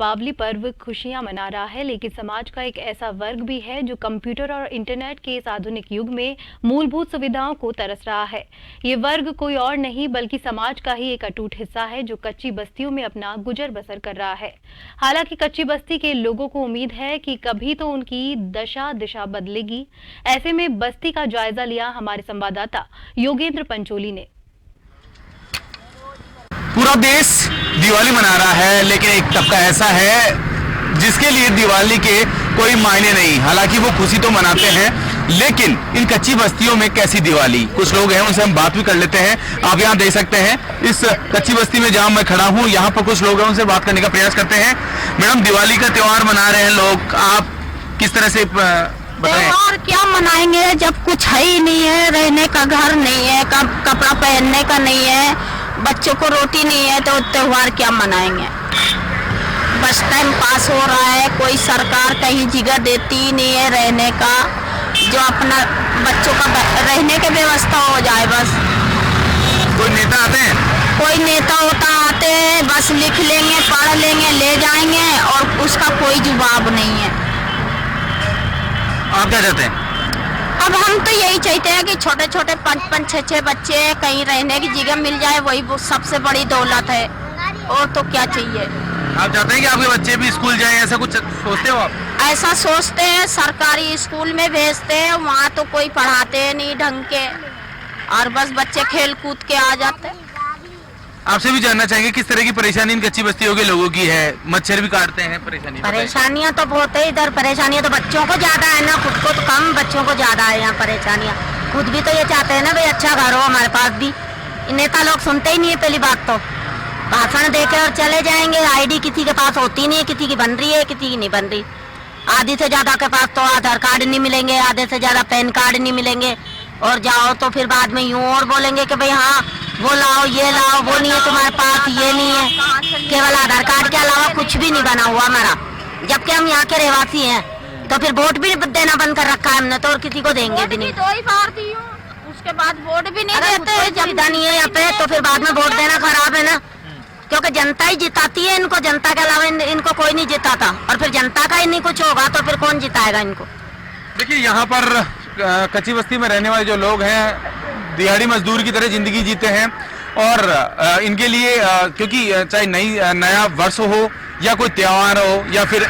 दीपावली पर्व खुशियां मना रहा है, लेकिन समाज का एक ऐसा वर्ग भी है जो कंप्यूटर और इंटरनेट के इस आधुनिक युग में मूलभूत सुविधाओं को तरस रहा है। ये वर्ग कोई और नहीं बल्कि समाज का ही एक अटूट हिस्सा है जो कच्ची बस्तियों में अपना गुजर बसर कर रहा है। हालांकि कच्ची बस्ती के लोगों को उम्मीद है कि कभी तो उनकी दशा दिशा बदलेगी। ऐसे में बस्ती का जायजा लिया हमारे संवाददाता योगेंद्र पंचोली ने। पूरा देश दिवाली मना रहा है, लेकिन एक तबका ऐसा है जिसके लिए दिवाली के कोई मायने नहीं। हालांकि वो खुशी तो मनाते हैं, लेकिन इन कच्ची बस्तियों में कैसी दिवाली। कुछ लोग हैं, उनसे हम बात भी कर लेते हैं। आप यहाँ देख सकते हैं इस कच्ची बस्ती में जहाँ मैं खड़ा हूँ, यहाँ पर कुछ लोग हैं, उनसे बात करने का प्रयास करते हैं। मैडम, दिवाली का त्योहार मना रहे हैं लोग, आप किस तरह से त्योहार क्या मनाएंगे जब कुछ है ही नहीं है, रहने का घर नहीं है, कपड़ा पहनने का नहीं है, बच्चों को रोटी नहीं है, तो त्योहार क्या मनाएंगे। बस टाइम पास हो रहा है, कोई सरकार कहीं जगह देती नहीं है रहने का, जो अपना बच्चों का रहने की व्यवस्था हो जाए। बस कोई नेता आते हैं, कोई नेता होता आते हैं, बस लिख लेंगे, पढ़ लेंगे, ले जाएंगे और उसका कोई जवाब नहीं है। आप क्या चाहते हैं? अब हम तो यही चाहते हैं कि छोटे छोटे 5-5, 6-6 बच्चे कहीं रहने की जगह मिल जाए, वही सबसे बड़ी दौलत है। और तो क्या चाहिए। आप चाहते हैं कि आपके बच्चे भी स्कूल जाएं, ऐसा कुछ सोचते हो आप? ऐसा सोचते हैं, सरकारी स्कूल में भेजते हैं, वहाँ तो कोई पढ़ाते नहीं ढंग के, और बस बच्चे खेल कूद के आ जाते हैं। आपसे भी जानना चाहेंगे किस तरह की परेशानी इन कच्ची बस्तियों के लोगों की है। मच्छर भी काटते हैं, परेशानियाँ तो बहुत है इधर। परेशानियाँ तो बच्चों को ज्यादा है ना, खुद को तो कम, बच्चों को ज्यादा है यहाँ परेशानियाँ। खुद भी तो ये चाहते हैं ना भाई अच्छा घर हो हमारे पास भी। नेता लोग सुनते ही नहीं है। पहली बात तो भाषण देके और चले जाएंगे। आईडी किसी के पास होती नहीं है, किसी की बन रही है, किसी की नहीं बन रही। आधी से ज्यादा के पास तो आधार कार्ड नहीं मिलेंगे, आधे से ज्यादा पैन कार्ड नहीं मिलेंगे, और जाओ तो फिर बाद में यूं और बोलेंगे कि भाई हाँ वो लाओ, ये लाओ, वो नहीं है तुम्हारे पास, ये नहीं है। केवल आधार कार्ड के अलावा कुछ भी नहीं बना हुआ हमारा, जबकि हम यहाँ के रहवासी हैं। तो फिर वोट भी देना बंद कर रखा है हमने तो, और किसी को देंगे भी नहीं। 2 ही बार दी हूँ, उसके बाद वोट भी नहीं देते। जब नहीं है यहाँ पे तो फिर बाद में वोट देना खराब है ना, क्योंकि जनता ही जिताती है इनको। जनता के अलावा इनको कोई नहीं जिताता, और फिर जनता का ही नहीं कुछ होगा तो फिर कौन जिताएगा इनको। देखिए, यहाँ पर कच्ची बस्ती में रहने वाले जो लोग हैं दिहाड़ी मजदूर की तरह जिंदगी जीते हैं, और इनके लिए क्योंकि चाहे नया वर्ष हो या कोई त्योहार हो या फिर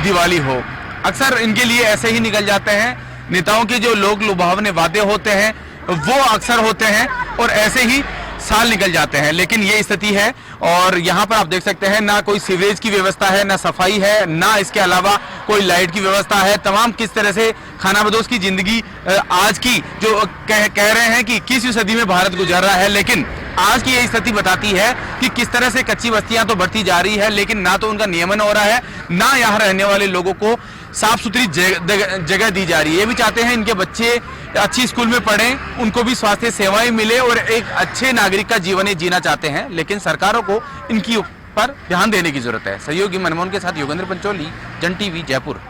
दिवाली हो, अक्सर इनके लिए ऐसे ही निकल जाते हैं। नेताओं के जो लोग लुभावने वादे होते हैं वो अक्सर होते हैं और ऐसे ही साल निकल जाते हैं। लेकिन ये स्थिति है, और यहाँ पर आप देख सकते हैं ना कोई सीवरेज की व्यवस्था है, ना सफाई है, ना इसके अलावा कोई लाइट की व्यवस्था है। तमाम किस तरह से खानाबदोश की जिंदगी आज की जो कह रहे हैं कि 21वीं सदी में भारत गुजर रहा है, लेकिन आज की ये स्थिति बताती है कि किस तरह से कच्ची बस्तियां तो बढ़ती जा रही है, लेकिन ना तो उनका नियमन हो रहा है, ना यहाँ रहने वाले लोगों को साफ सुथरी जगह दी जा रही है। ये भी चाहते हैं इनके बच्चे अच्छी स्कूल में पढ़ें, उनको भी स्वास्थ्य सेवाएं मिले और एक अच्छे नागरिक का जीवन जीना चाहते हैं, लेकिन सरकारों को इनकी पर ध्यान देने की जरूरत है। सहयोगी मनमोहन के साथ योगेंद्र पंचोली, जन टीवी, जयपुर।